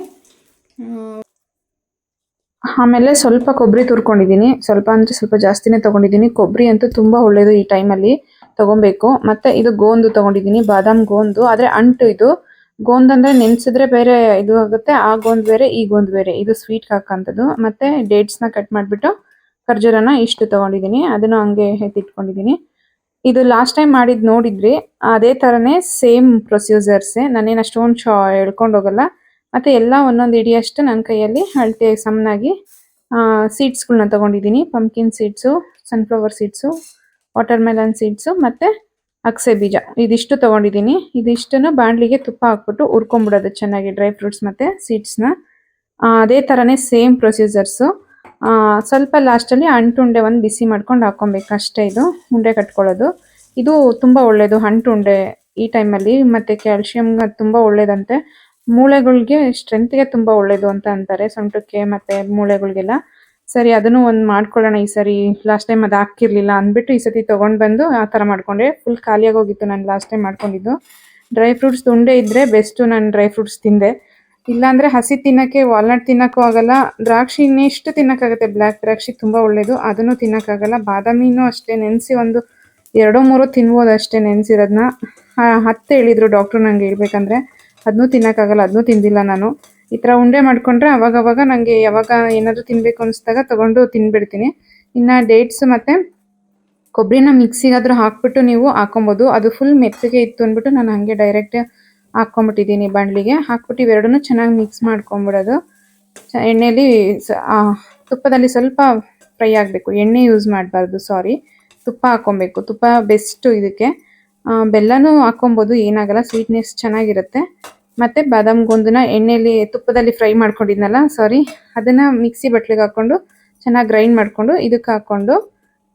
ಆಮೇಲೆ ಸ್ವಲ್ಪ ಕೊಬ್ಬರಿ ತುರ್ಕೊಂಡಿದ್ದೀನಿ. ಸ್ವಲ್ಪ ಅಂದರೆ ಸ್ವಲ್ಪ ಜಾಸ್ತಿನೇ ತೊಗೊಂಡಿದ್ದೀನಿ. ಕೊಬ್ಬರಿ ಅಂತೂ ತುಂಬ ಒಳ್ಳೆಯದು, ಈ ಟೈಮಲ್ಲಿ ತೊಗೊಬೇಕು. ಮತ್ತು ಇದು ಗೋಂದು ತೊಗೊಂಡಿದ್ದೀನಿ, ಬಾದಾಮ್ ಗೋಂದು. ಆದರೆ ಅಂಟು ಇದು ಗೋಂದು ಅಂದರೆ ನೆನೆಸಿದ್ರೆ ಬೇರೆ ಇದು ಆಗುತ್ತೆ, ಆ ಗೋಂದು ಬೇರೆ ಈ ಗೋಂದು ಬೇರೆ. ಇದು ಸ್ವೀಟ್ಗೆ ಹಾಕೋಂಥದ್ದು. ಮತ್ತು ಡೇಟ್ಸ್ನ ಕಟ್ ಮಾಡಿಬಿಟ್ಟು ಖರ್ಜೂರನ ಇಷ್ಟು ತೊಗೊಂಡಿದ್ದೀನಿ, ಅದನ್ನು ಹಂಗೆ ಎತ್ತಿಟ್ಕೊಂಡಿದ್ದೀನಿ. ಇದು ಲಾಸ್ಟ್ ಟೈಮ್ ಮಾಡಿದ್ದು ನೋಡಿದ್ರಿ, ಅದೇ ಥರನೇ ಸೇಮ್ ಪ್ರೊಸೀಜರ್ಸೇ. ನಾನೇನು ಅಷ್ಟೊಂದು ಎಳ್ಕೊಂಡು ಹೋಗಲ್ಲ. ಮತ್ತು ಎಲ್ಲ ಒಂದೊಂದು ಹಿಡಿಯಷ್ಟು ನನ್ನ ಕೈಯಲ್ಲಿ ಅಳತೆ ಸಮನಾಗಿ ಸೀಡ್ಸ್ಗಳನ್ನ ತೊಗೊಂಡಿದ್ದೀನಿ. Pumpkin seeds, sunflower seeds, water melon seeds ಮತ್ತು ಅಗಸೆ ಬೀಜ, ಇದಿಷ್ಟು ತೊಗೊಂಡಿದ್ದೀನಿ. ಇದಿಷ್ಟನ್ನು ಬಾಣಲಿಗೆ ತುಪ್ಪ ಹಾಕ್ಬಿಟ್ಟು ಹುರ್ಕೊಂಬಿಡೋದು ಚೆನ್ನಾಗಿ, ಡ್ರೈ ಫ್ರೂಟ್ಸ್ ಮತ್ತು ಸೀಡ್ಸ್ನ. ಅದೇ ಥರನೇ ಸೇಮ್ ಪ್ರೊಸೀಜರ್ಸು. ಸ್ವಲ್ಪ ಲಾಸ್ಟಲ್ಲಿ ಅಂಟುಂಡೆ ಒಂದು ಬಿಸಿ ಮಾಡ್ಕೊಂಡು ಹಾಕ್ಕೊಬೇಕು ಅಷ್ಟೇ. ಇದು ಉಂಡೆ ಕಟ್ಕೊಳ್ಳೋದು ಇದು ತುಂಬ ಒಳ್ಳೆಯದು, ಅಂಟುಂಡೆ ಈ ಟೈಮಲ್ಲಿ. ಮತ್ತು ಕ್ಯಾಲ್ಶಿಯಮ್ಗೆ ತುಂಬ ಒಳ್ಳೇದಂತೆ. ಮೂಳೆಗಳಿಗೆ ಸ್ಟ್ರೆಂತ್ಗೆ ತುಂಬ ಒಳ್ಳೆಯದು ಅಂತ ಅಂತಾರೆ, ಸೊಂಟಕ್ಕೆ ಮತ್ತು ಮೂಳೆಗಳಿಗೆಲ್ಲ. ಸರಿ, ಅದನ್ನು ಒಂದು ಮಾಡ್ಕೊಳ್ಳೋಣ ಈ ಸರಿ. ಲಾಸ್ಟ್ ಟೈಮ್ ಅದು ಹಾಕಿರಲಿಲ್ಲ ಅಂದ್ಬಿಟ್ಟು ಈ ಸತಿ ತೊಗೊಂಡು ಬಂದು ಆ ಥರ ಮಾಡ್ಕೊಂಡೆ. ಫುಲ್ ಖಾಲಿಯಾಗಿ ಹೋಗಿತ್ತು ನಾನು ಲಾಸ್ಟ್ ಟೈಮ್ ಮಾಡ್ಕೊಂಡಿದ್ದು. ಡ್ರೈ ಫ್ರೂಟ್ಸ್ ಉಂಡೆ ಇದ್ದರೆ ಬೆಸ್ಟು. ನಾನು ಡ್ರೈ ಫ್ರೂಟ್ಸ್ ತಿಂದೆ, ಇಲ್ಲಾಂದರೆ ಹಸಿ ತಿನ್ನೋಕ್ಕೆ ವಾಲ್ನಟ್ ತಿನ್ನೋಕ್ಕೂ ಆಗಲ್ಲ. ದ್ರಾಕ್ಷಿ ಇನ್ನೆಷ್ಟು ತಿನ್ನೋಕ್ಕಾಗುತ್ತೆ, ಬ್ಲ್ಯಾಕ್ ದ್ರಾಕ್ಷಿ ತುಂಬ ಒಳ್ಳೆಯದು, ಅದನ್ನು ತಿನ್ನೋಕ್ಕಾಗಲ್ಲ. ಬಾದಾಮಿನೂ ಅಷ್ಟೇ, ನೆನೆಸಿ ಒಂದು 2-3 ತಿನ್ಬೋದು ಅಷ್ಟೇ ನೆನೆಸಿರೋದನ್ನ. 10 ಹೇಳಿದರು ಡಾಕ್ಟ್ರು ನನಗೆ ಇರಬೇಕಂದ್ರೆ. ಅದನ್ನೂ ತಿನ್ನೋಕ್ಕಾಗಲ್ಲ, ಅದನ್ನೂ ತಿಂದಿಲ್ಲ ನಾನು. ಈ ಥರ ಉಂಡೆ ಮಾಡಿಕೊಂಡ್ರೆ ಅವಾಗವಾಗ ನನಗೆ ಯಾವಾಗ ಏನಾದರೂ ತಿನ್ನಬೇಕು ಅನಿಸಿದಾಗ ತೊಗೊಂಡು ತಿಂದುಬಿಡ್ತೀನಿ. ಇನ್ನು ಡೇಟ್ಸ್ ಮತ್ತು ಕೊಬ್ಬರಿನ ಮಿಕ್ಸಿಗಾದರೂ ಹಾಕ್ಬಿಟ್ಟು ನೀವು ಹಾಕೊಬೋದು. ಅದು ಫುಲ್ ಮೆತ್ತಗೆ ಇತ್ತು ಅಂದ್ಬಿಟ್ಟು ನಾನು ಹಾಗೆ ಡೈರೆಕ್ಟ್ ಹಾಕ್ಕೊಂಬಿಟ್ಟಿದ್ದೀನಿ ಬಾಣಲಿಗೆ. ಹಾಕ್ಬಿಟ್ಟು ಇವೆರಡನ್ನೂ ಚೆನ್ನಾಗಿ ಮಿಕ್ಸ್ ಮಾಡ್ಕೊಂಬಿಡೋದು. ಎಣ್ಣೆಯಲ್ಲಿ ತುಪ್ಪದಲ್ಲಿ ಸ್ವಲ್ಪ ಫ್ರೈ ಆಗಬೇಕು, ಎಣ್ಣೆ ಯೂಸ್ ಮಾಡಬಾರ್ದು, ಸಾರಿ, ತುಪ್ಪ ಹಾಕ್ಕೊಬೇಕು. ತುಪ್ಪ ಬೆಸ್ಟು ಇದಕ್ಕೆ. ಬೆಲ್ಲನೂ ಹಾಕ್ಕೊಬೋದು, ಏನಾಗಲ್ಲ, ಸ್ವೀಟ್ನೆಸ್ ಚೆನ್ನಾಗಿರುತ್ತೆ. ಮತ್ತು ಬಾದಾಮ್ ಗೋಂದನ್ನ ಎಣ್ಣೆಯಲ್ಲಿ ತುಪ್ಪದಲ್ಲಿ ಫ್ರೈ ಮಾಡ್ಕೊಂಡಿದ್ನಲ್ಲ, ಸಾರಿ, ಅದನ್ನು ಮಿಕ್ಸಿ ಬಟ್ಲಿಗೆ ಹಾಕ್ಕೊಂಡು ಚೆನ್ನಾಗಿ ಗ್ರೈಂಡ್ ಮಾಡಿಕೊಂಡು ಇದಕ್ಕೆ ಹಾಕ್ಕೊಂಡು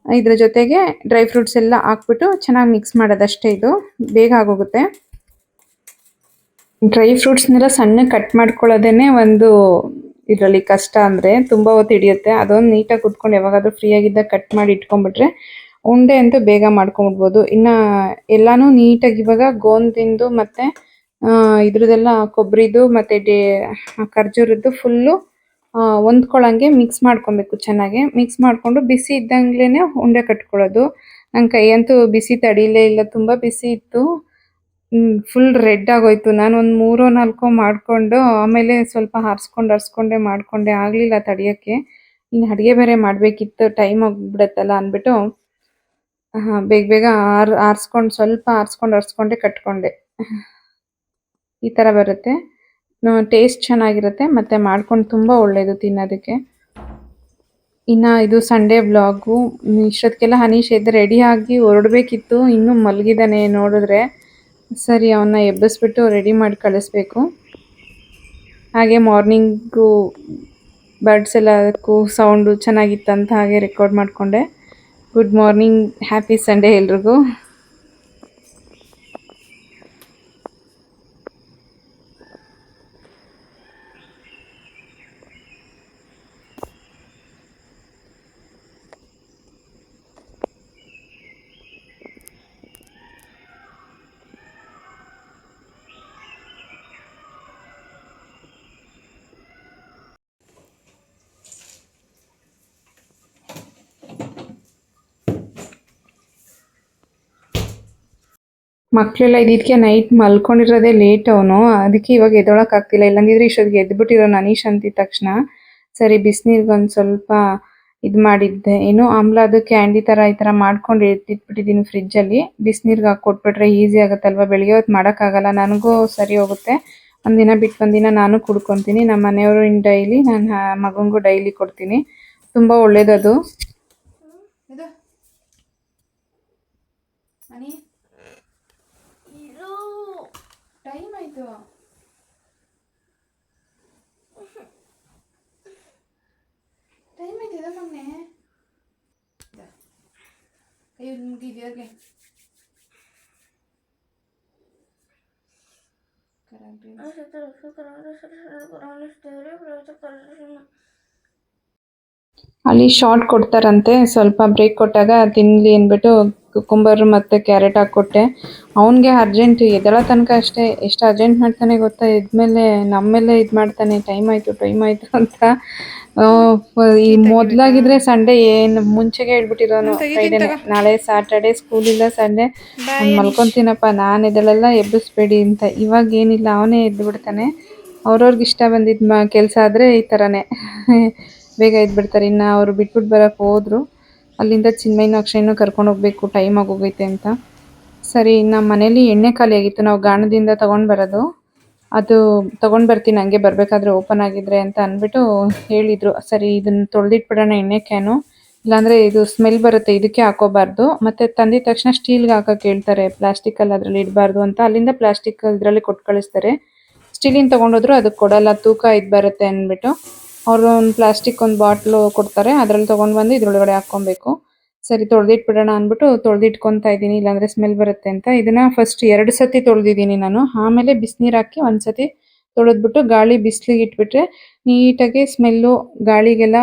ಇದ್ರ ಜೊತೆಗೆ ಡ್ರೈ ಫ್ರೂಟ್ಸ್ ಎಲ್ಲ ಹಾಕ್ಬಿಟ್ಟು ಚೆನ್ನಾಗಿ ಮಿಕ್ಸ್ ಮಾಡೋದಷ್ಟೇ. ಇದು ಬೇಗ ಆಗೋಗುತ್ತೆ. ಡ್ರೈ ಫ್ರೂಟ್ಸ್ನೆಲ್ಲ ಸಣ್ಣ ಕಟ್ ಮಾಡ್ಕೊಳ್ಳೋದೇ ಒಂದು ಇದರಲ್ಲಿ ಕಷ್ಟ, ಅಂದರೆ ತುಂಬ ಹೊತ್ತು ಹಿಡಿಯುತ್ತೆ. ಅದೊಂದು ನೀಟಾಗಿ ಕುತ್ಕೊಂಡು ಯಾವಾಗಾದರೂ ಫ್ರೀಯಾಗಿದ್ದಾಗ ಕಟ್ ಮಾಡಿ ಇಟ್ಕೊಂಡ್ಬಿಟ್ರೆ ಉಂಡೆ ಅಂತೂ ಬೇಗ ಮಾಡ್ಕೊಂಬಿಡ್ಬೋದು. ಇನ್ನು ಎಲ್ಲನೂ ನೀಟಾಗಿ ಇವಾಗ ಗೋಂದಿಂದು ಮತ್ತು ಇದ್ರದ್ದೆಲ್ಲ ಕೊಬ್ಬರಿದು ಮತ್ತು ಖರ್ಜೂರದ್ದು ಫುಲ್ಲು ಹೊಂದ್ಕೊಳ್ಳೋಂಗೆ ಮಿಕ್ಸ್ ಮಾಡ್ಕೊಬೇಕು. ಚೆನ್ನಾಗಿ ಮಿಕ್ಸ್ ಮಾಡಿಕೊಂಡು ಬಿಸಿ ಇದ್ದಂಗ್ಲೇ ಉಂಡೆ ಕಟ್ಕೊಳ್ಳೋದು. ನನ್ನ ಕೈ ಅಂತೂ ಬಿಸಿ ತಡೀಲೇ ಇಲ್ಲ, ತುಂಬ ಬಿಸಿ ಇತ್ತು. ಫುಲ್ ರೆಡ್ ಆಗೋಯ್ತು. ನಾನು ಒಂದು 3 4 ಮಾಡಿಕೊಂಡು ಆಮೇಲೆ ಸ್ವಲ್ಪ ಆರಿಸ್ಕೊಂಡೆ ಮಾಡಿಕೊಂಡೆ, ಆಗಲಿಲ್ಲ ತಡೆಯೋಕ್ಕೆ. ಇನ್ನು ಅಡುಗೆ ಬೇರೆ ಮಾಡಬೇಕಿತ್ತು, ಟೈಮ್ ಆಗಿಬಿಡುತ್ತಲ್ಲ ಅಂದ್ಬಿಟ್ಟು ಬೇಗ ಬೇಗ ಸ್ವಲ್ಪ ಆರಿಸ್ಕೊಂಡೆ ಕಟ್ಕೊಂಡೆ. ಈ ಥರ ಬರುತ್ತೆ. ಟೇಸ್ಟ್ ಚೆನ್ನಾಗಿರುತ್ತೆ ಮತ್ತು ಮಾಡ್ಕೊಂಡು ತುಂಬ ಒಳ್ಳೆಯದು ತಿನ್ನೋದಕ್ಕೆ. ಇನ್ನು ಇದು ಸಂಡೇ ವ್ಲಾಗು. ಇಷ್ಟೊತ್ತಿಗೆಲ್ಲ ಹನೀಶ್ ಎದ್ದು ರೆಡಿಯಾಗಿ ಹೊರಡಬೇಕಿತ್ತು, ಇನ್ನೂ ಮಲಗಿದ್ದಾನೆ ನೋಡಿದ್ರೆ. ಸರಿ, ಅವನ್ನ ಎಬ್ಬಿಸ್ಬಿಟ್ಟು ರೆಡಿ ಮಾಡಿ ಕಳಿಸ್ಬೇಕು. ಹಾಗೆ ಮಾರ್ನಿಂಗು ಬರ್ಡ್ಸ್ ಎಲ್ಲದಕ್ಕೂ ಸೌಂಡು ಚೆನ್ನಾಗಿತ್ತಂತ ಹಾಗೆ ರೆಕಾರ್ಡ್ ಮಾಡಿಕೊಂಡೆ. ಗುಡ್ ಮಾರ್ನಿಂಗ್, ಹ್ಯಾಪಿ ಸಂಡೇ ಎಲ್ರಿಗೂ. ಮಕ್ಕಳೆಲ್ಲ ಇದಕ್ಕೆ ನೈಟ್ ಮಲ್ಕೊಂಡಿರೋದೇ ಲೇಟ್ ಅವನು, ಅದಕ್ಕೆ ಇವಾಗ ಎದ್ದೊಳಕ್ಕಾಗ್ತಿಲ್ಲ. ಇಲ್ಲಾಂದಿದ್ರೆ ಇಷ್ಟೊತ್ತಿಗೆ ಎದ್ಬಿಟ್ಟಿರೋ ಅನೀಶ್ ಅಂತಿದ ತಕ್ಷಣ. ಸರಿ, ಬಿಸಿನೀರಿಗೆ ಒಂದು ಸ್ವಲ್ಪ ಇದು ಮಾಡಿದ್ದೆ, ಏನೋ ಆಮ್ಲ ಅದು ಕ್ಯಾಂಡಿ ಥರ ಈ ಥರ ಮಾಡ್ಕೊಂಡು ಇಟ್ಬಿಟ್ಟಿದ್ದೀನಿ ಫ್ರಿಜ್ಜಲ್ಲಿ. ಬಿಸಿನೀರಿಗೆ ಹಾಕಿ ಕೊಟ್ಬಿಟ್ರೆ ಈಸಿ ಆಗುತ್ತಲ್ವ, ಬೆಳಗ್ಗೆ ಹೊತ್ತು ಮಾಡೋಕ್ಕಾಗಲ್ಲ. ನನಗೂ ಸರಿ ಹೋಗುತ್ತೆ. ಒಂದಿನ ಬಿಟ್ಟು ಒಂದಿನ ನಾನು ಕುಡ್ಕೊತೀನಿ. ನಮ್ಮ ಮನೆಯವರು ಡೈಲಿ, ನನ್ನ ಮಗನಿಗೂ ಡೈಲಿ ಕೊಡ್ತೀನಿ. ತುಂಬ ಒಳ್ಳೇದದು. ಟೈಮ್ ಆಯಿತು. ಟೈಮ್ ಆಯ್ತಿದೆ ಮೊನ್ನೆ ಕೈ ಮುಗಿದ್ಯಾಗೆ ಅಲ್ಲಿ ಶಾರ್ಟ್ ಕೊಡ್ತಾರಂತೆ, ಸ್ವಲ್ಪ ಬ್ರೇಕ್ ಕೊಟ್ಟಾಗ ತಿನ್ನಲಿ ಅಂದ್ಬಿಟ್ಟು ಕುಕುಂಬರ್ ಮತ್ತು ಕ್ಯಾರೆಟ್ ಹಾಕ್ಕೊಟ್ಟೆ. ಅವನಿಗೆ ಅರ್ಜೆಂಟ್, ಎದ್ದೇಳೋ ತನಕ ಅಷ್ಟೇ ಎಷ್ಟು ಅರ್ಜೆಂಟ್ ಮಾಡ್ತಾನೆ ಗೊತ್ತಾ. ಎದ್ಮೇಲೆ ನಮ್ಮೇಲೆ ಇದು ಮಾಡ್ತಾನೆ, ಟೈಮ್ ಆಯಿತು ಅಂತ. ಈ ಮೊದಲಾಗಿದ್ರೆ ಸಂಡೇ ಏನು ಮುಂಚೆಗೆ ಹೇಳ್ಬಿಟ್ಟಿರೋನು, ಫ್ರೈಡೇನೆ ನಾಳೆ ಸ್ಯಾಟರ್ಡೇ ಸ್ಕೂಲ್ ಇಲ್ಲ, ಸಂಡೇ ಮಲ್ಕೊತೀನಪ್ಪ ನಾನು ಎದ್ದೇಳಲ್ಲ, ಎಬ್ಬಿಸ್ಬೇಡಿ ಅಂತ. ಇವಾಗ ಏನಿಲ್ಲ, ಅವನೇ ಎದ್ದು ಬಿಡ್ತಾನೆ. ಅವ್ರವ್ರಿಗೆ ಇಷ್ಟ ಬಂದಿದ್ದು ಕೆಲಸ ಆದರೆ ಈ ಥರನೇ ಬೇಗ ಎದ್ಬಿಡ್ತಾರೆ. ಇನ್ನು ಅವರು ಬಿಟ್ಬಿಟ್ಟು ಬರೋಕ್ಕೆ ಹೋದರು. ಅಲ್ಲಿಂದ ಚಿನ್ಮಯ್ಯನೂ ಅಕ್ಷಯನೂ ಕರ್ಕೊಂಡು ಹೋಗಬೇಕು, ಟೈಮ್ ಆಗೋಗೈತೆ ಅಂತ. ಸರಿ, ನಮ್ಮ ಮನೇಲಿ ಎಣ್ಣೆ ಖಾಲಿ ಆಗಿತ್ತು, ನಾವು ಗಾಣದಿಂದ ತೊಗೊಂಡು ಬರೋದು. ಅದು ತೊಗೊಂಡು ಬರ್ತೀನಿ ಹಂಗೆ ಬರಬೇಕಾದ್ರೆ ಓಪನ್ ಆಗಿದ್ರೆ ಅಂತ ಅಂದ್ಬಿಟ್ಟು ಹೇಳಿದರು. ಸರಿ, ಇದನ್ನು ತೊಳೆದಿಟ್ಬಿಡೋಣ ಎಣ್ಣೆ ಕ್ಯಾನು, ಇಲ್ಲಾಂದರೆ ಇದು ಸ್ಮೆಲ್ ಬರುತ್ತೆ, ಇದಕ್ಕೆ ಹಾಕೋಬಾರ್ದು. ಮತ್ತು ತಂದಿದ ತಕ್ಷಣ ಸ್ಟೀಲ್ಗೆ ಹಾಕೋಕೆ ಹೇಳ್ತಾರೆ, ಪ್ಲಾಸ್ಟಿಕಲ್ಲಿ ಅದರಲ್ಲಿ ಇಡಬಾರ್ದು ಅಂತ. ಅಲ್ಲಿಂದ ಪ್ಲಾಸ್ಟಿಕ್ ಇದರಲ್ಲಿ ಕೊಟ್ಟು ಕಳಿಸ್ತಾರೆ. ಸ್ಟೀಲಿನ ತೊಗೊಂಡೋದ್ರು ಅದಕ್ಕೆ ಕೊಡಲ್ಲ, ತೂಕ ಇದು ಬರುತ್ತೆ ಅಂದ್ಬಿಟ್ಟು. ಅವರು ಒಂದು ಪ್ಲಾಸ್ಟಿಕ್ ಒಂದು ಬಾಟ್ಲು ಕೊಡ್ತಾರೆ, ಅದರಲ್ಲಿ ತೊಗೊಂಡು ಬಂದು ಇದ್ರೊಳಗಡೆ ಹಾಕ್ಕೊಬೇಕು. ಸರಿ, ತೊಳೆದಿಟ್ಬಿಡೋಣ ಅಂದ್ಬಿಟ್ಟು ತೊಳೆದಿಟ್ಕೊತಾ ಇದ್ದೀನಿ, ಇಲ್ಲಾಂದರೆ ಸ್ಮೆಲ್ ಬರುತ್ತೆ ಅಂತ. ಇದನ್ನು ಫಸ್ಟ್ 2 ಸತಿ ತೊಳೆದಿದ್ದೀನಿ ನಾನು. ಆಮೇಲೆ ಬಿಸಿನೀರು ಹಾಕಿ 1 ಸತಿ ತೊಳೆದ್ಬಿಟ್ಟು ಗಾಳಿ ಬಿಸಿಲಿಗೆ ಇಟ್ಬಿಟ್ರೆ ನೀಟಾಗಿ ಸ್ಮೆಲ್ಲು, ಗಾಳಿಗೆಲ್ಲ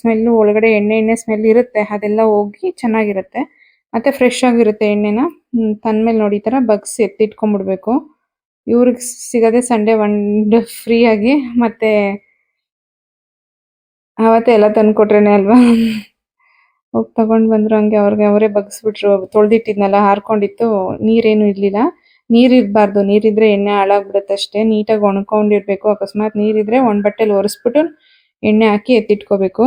ಸ್ಮೆಲ್ಲು, ಒಳಗಡೆ ಎಣ್ಣೆ ಸ್ಮೆಲ್ ಇರುತ್ತೆ, ಅದೆಲ್ಲ ಹೋಗಿ ಚೆನ್ನಾಗಿರುತ್ತೆ. ಮತ್ತು ಫ್ರೆಶ್ ಆಗಿರುತ್ತೆ ಎಣ್ಣೆನ. ತಂದಮೇಲೆ ನೋಡಿ ಈ ಥರ ಬಗ್ಸಿ ಎತ್ತಿಟ್ಕೊಂಡ್ಬಿಡ್ಬೇಕು. ಇವ್ರಿಗೆ ಸಿಗೋದೇ ಸಂಡೇ ಒಂದು ಫ್ರೀಯಾಗಿ, ಮತ್ತು ಆವತ್ತೇ ಎಲ್ಲ ತಂದುಕೊಟ್ರೇನೆ ಅಲ್ವಾ. ಹೋಗಿ ತಗೊಂಡು ಬಂದರು, ಹಂಗೆ ಅವರೇ ಬಗ್ಸ್ಬಿಟ್ರು. ತೊಳೆದಿಟ್ಟಿದ್ನಲ್ಲ ಹಾರ್ಕೊಂಡಿತ್ತು, ನೀರೇನು ಇರಲಿಲ್ಲ. ನೀರಿರಬಾರ್ದು, ನೀರಿದ್ರೆ ಎಣ್ಣೆ ಹಾಳಾಗ್ಬಿಡುತ್ತೆ ಅಷ್ಟೇ. ನೀಟಾಗಿ ಒಣ್ಕೊಂಡಿರ್ಬೇಕು. ಅಕಸ್ಮಾತ್ ನೀರಿದ್ರೆ ಒಣ ಬಟ್ಟೆಲಿ ಒರೆಸ್ಬಿಟ್ಟು ಎಣ್ಣೆ ಹಾಕಿ ಎತ್ತಿಟ್ಕೋಬೇಕು.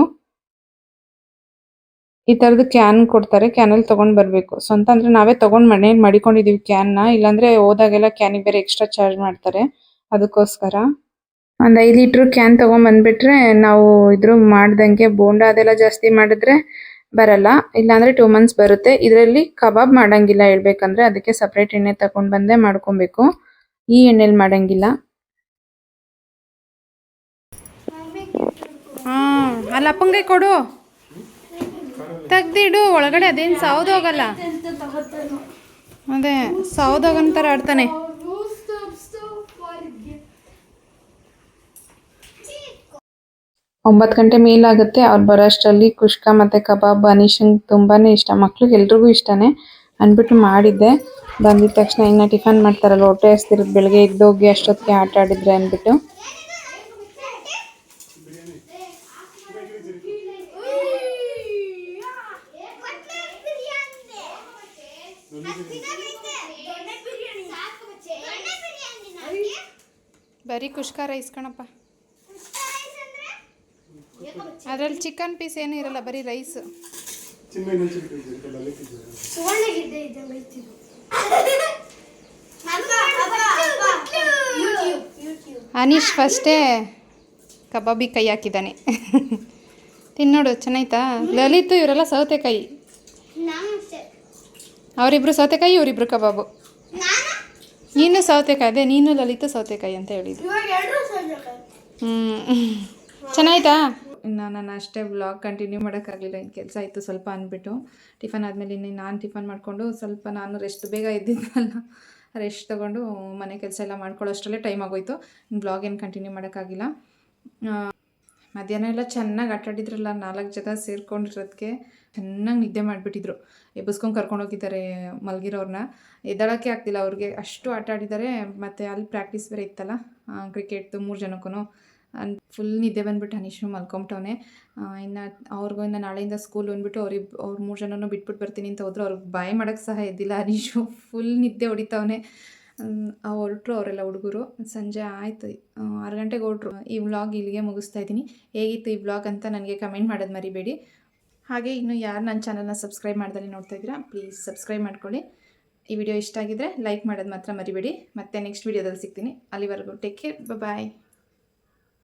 ಈ ಥರದ್ದು ಕ್ಯಾನ್ ಕೊಡ್ತಾರೆ, ಕ್ಯಾನಲ್ಲಿ ತೊಗೊಂಡು ಬರಬೇಕು. ಸ್ವಂತ ಅಂದರೆ ನಾವೇ ತೊಗೊಂಡು ಮನೇಲಿ ಮಡಿಕೊಂಡಿದ್ದೀವಿ ಕ್ಯಾನ್ನ, ಇಲ್ಲಾಂದರೆ ಹೋದಾಗೆಲ್ಲ ಕ್ಯಾನಿಗೆ ಬೇರೆ ಎಕ್ಸ್ಟ್ರಾ ಚಾರ್ಜ್ ಮಾಡ್ತಾರೆ, ಅದಕ್ಕೋಸ್ಕರ. ಒಂದು 5 ಲೀಟ್ರ್ ಕ್ಯಾನ್ ತೊಗೊಂಬಂದುಬಿಟ್ರೆ ನಾವು ಮಾಡ್ದಂಗೆ ಬೋಂಡ ಅದೆಲ್ಲ ಜಾಸ್ತಿ ಮಾಡಿದ್ರೆ ಬರಲ್ಲ, ಇಲ್ಲಾಂದರೆ 2 ಮಂತ್ಸ್ ಬರುತ್ತೆ. ಇದರಲ್ಲಿ ಕಬಾಬ್ ಮಾಡೋಂಗಿಲ್ಲ ಹೇಳ್ಬೇಕಂದ್ರೆ, ಅದಕ್ಕೆ ಸಪ್ರೇಟ್ ಎಣ್ಣೆ ತಗೊಂಡು ಬಂದೇ ಮಾಡ್ಕೊಬೇಕು, ಈ ಎಣ್ಣೆಲಿ ಮಾಡೋಂಗಿಲ್ಲ. ಅಲ್ಲಿ ಅಪ್ಪಂಗೆ ಕೊಡು, ತೆಗ್ದಿಡು ಒಳಗಡೆ, ಅದೇನು ಸೌದೋಗಲ್ಲ. ಅದೇ ಸೌದೋಗಂತಾರೆ ಆಡ್ತಾನೆ. 9 ಗಂಟೆ ಮೇಲಾಗುತ್ತೆ. ಅವ್ರು ಬರೋ ಅಷ್ಟರಲ್ಲಿ ಕುಷ್ಕ ಮತ್ತು ಕಬಾಬ್ ಅನೀಶಂಗೆ ತುಂಬಾ ಇಷ್ಟ, ಮಕ್ಳಿಗೆ ಎಲ್ರಿಗೂ ಇಷ್ಟನೇ ಅಂದ್ಬಿಟ್ಟು ಮಾಡಿದ್ದೆ. ಬಂದಿದ ತಕ್ಷಣ ಇನ್ನು ಟಿಫನ್ ಮಾಡ್ತಾರಲ್ಲ, ಹೊಟ್ಟೆ ಹಸ್ತಿರುತ್ತೆ, ಬೆಳಗ್ಗೆ ಎದ್ದೋಗಿ ಅಷ್ಟೊತ್ತಿಗೆ ಆಟ ಆಡಿದ್ರೆ ಅಂದ್ಬಿಟ್ಟು. ಬರೀ ಕುಷ್ಕ ರೈಸ್ ಕಣಪ್ಪ. ಅದರಲ್ಲಿ ಚಿಕನ್ ಪೀಸ್ ಏನೂ ಇರಲ್ಲ, ಬರೀ ರೈಸ್. ಸುವರ್ಣಗಿದ್ದೆ ಇದ್ದಂಗೆ ಐತಿ ಇದು. ಅನೀಶ್ ಫಸ್ಟೇ ಕಬಾಬಿ ಕೈ ಹಾಕಿದ್ದಾನೆ. ತಿನ್ನೋಡು ಚೆನ್ನಾಯ್ತಾ? ಲಲಿತು ಇವರೆಲ್ಲ ಸೌತೆಕಾಯಿ, ನಾನು ಅಷ್ಟೇ. ಅವರಿಬ್ರು ಸೌತೆಕಾಯಿ, ಇವರಿಬ್ರು ಕಬಾಬು. ನಾನು ನೀನು ಸೌತೆಕಾಯಿ, ಅದೇ ನೀನು ಲಲಿತು ಸೌತೆಕಾಯಿ ಅಂತ ಹೇಳಿದ್ದು. ಇವಾಗ ಎಲ್ಲರೂ ಸೌತೆಕಾಯಿ. ಚೆನ್ನಾಯ್ತಾ? ಇನ್ನು ನಾನು ಅಷ್ಟೇ ವ್ಲಾಗ್ ಕಂಟಿನ್ಯೂ ಮಾಡೋಕ್ಕಾಗಲಿಲ್ಲ, ಇನ್ನು ಕೆಲಸ ಇತ್ತು ಸ್ವಲ್ಪ ಅಂದ್ಬಿಟ್ಟು. ಟಿಫನ್ ಆದಮೇಲೆ ಇನ್ನು ನಾನು ಟಿಫನ್ ಮಾಡಿಕೊಂಡು ಸ್ವಲ್ಪ ನಾನು ರೆಸ್ಟ್, ಬೇಗ ಎದ್ದಿದ್ದಲ್ಲ, ರೆಸ್ಟ್ ತೊಗೊಂಡು ಮನೆ ಕೆಲಸ ಎಲ್ಲ ಮಾಡ್ಕೊಳ್ಳೋಷ್ಟರಲ್ಲೇ ಟೈಮ್ ಆಗೋಯ್ತು. ಇನ್ನು ಬ್ಲಾಗ್ ಏನು ಕಂಟಿನ್ಯೂ ಮಾಡೋಕ್ಕಾಗಿಲ್ಲ. ಮಧ್ಯಾಹ್ನ ಎಲ್ಲ ಚೆನ್ನಾಗಿ ಆಟಾಡಿದ್ರಲ್ಲ, 4 ಜನ ಸೇರ್ಕೊಂಡಿರೋದಕ್ಕೆ ಚೆನ್ನಾಗಿ ನಿದ್ದೆ ಮಾಡಿಬಿಟ್ಟಿದ್ರು. ಎಬ್ಬಿಸ್ಕೊಂಡು ಕರ್ಕೊಂಡೋಗಿದ್ದಾರೆ ಮಲಗಿರೋರನ್ನ, ಎದ್ದೇಳೋಕ್ಕೆ ಆಗ್ತಿಲ್ಲ ಅವ್ರಿಗೆ, ಅಷ್ಟು ಆಟ ಆಡಿದ್ದಾರೆ. ಮತ್ತು ಅಲ್ಲಿ ಪ್ರಾಕ್ಟೀಸ್ ಬೇರೆ ಇತ್ತಲ್ಲ ಕ್ರಿಕೆಟ್ದು, 3 ಜನಕ್ಕೂ ಫುಲ್ ನಿದ್ದೆ ಬಂದುಬಿಟ್ಟು ಅನೀಶು ಮಲ್ಕೊಂಬಿಟ್ಟವನೆ. ಇನ್ನು ಇನ್ನು ನಾಳೆಯಿಂದ ಸ್ಕೂಲ್ ಬಂದುಬಿಟ್ಟು ಅವ್ರು 3 ಜನನೂ ಬಿಟ್ಬಿಟ್ಟು ಬರ್ತೀನಿ ಅಂತ ಹೋದ್ರು. ಅವ್ರಿಗೆ ಬಾಯ್ ಮಾಡೋಕ್ಕೆ ಸಹ ಎದ್ದಿಲ್ಲ ಅನೀಶು, ಫುಲ್ ನಿದ್ದೆ ಹೊಡಿತಾವನೆ. ಹೊರಟ್ರು ಅವರೆಲ್ಲ ಹುಡುಗರು, ಸಂಜೆ ಆಯಿತು 6 ಗಂಟೆಗೆ ಹೊರಟ್ರು. ಈ ವ್ಲಾಗ್ ಇಲ್ಲಿಗೆ ಮುಗಿಸ್ತಾ ಇದ್ದೀನಿ. ಹೇಗಿತ್ತು ಈ ವ್ಲಾಗ್ ಅಂತ ನನಗೆ ಕಮೆಂಟ್ ಮಾಡೋದು ಮರಿಬೇಡಿ. ಹಾಗೆ ಇನ್ನು ಯಾರು ನನ್ನ ಚಾನಲ್ನ ಸಬ್ಸ್ಕ್ರೈಬ್ ಮಾಡ್ದಲ್ಲಿ ನೋಡ್ತಾ ಇದ್ದೀರಾ, ಪ್ಲೀಸ್ ಸಬ್ಸ್ಕ್ರೈಬ್ ಮಾಡ್ಕೊಳ್ಳಿ. ಈ ವಿಡಿಯೋ ಇಷ್ಟ ಆಗಿದ್ರೆ ಲೈಕ್ ಮಾಡೋದು ಮಾತ್ರ ಮರಿಬೇಡಿ. ಮತ್ತೆ ನೆಕ್ಸ್ಟ್ ವಿಡಿಯೋದಲ್ಲಿ ಸಿಗ್ತೀನಿ. ಅಲ್ಲಿವರೆಗೂ ಟೇಕ್ ಕೇರ್, ಬಾಯ್.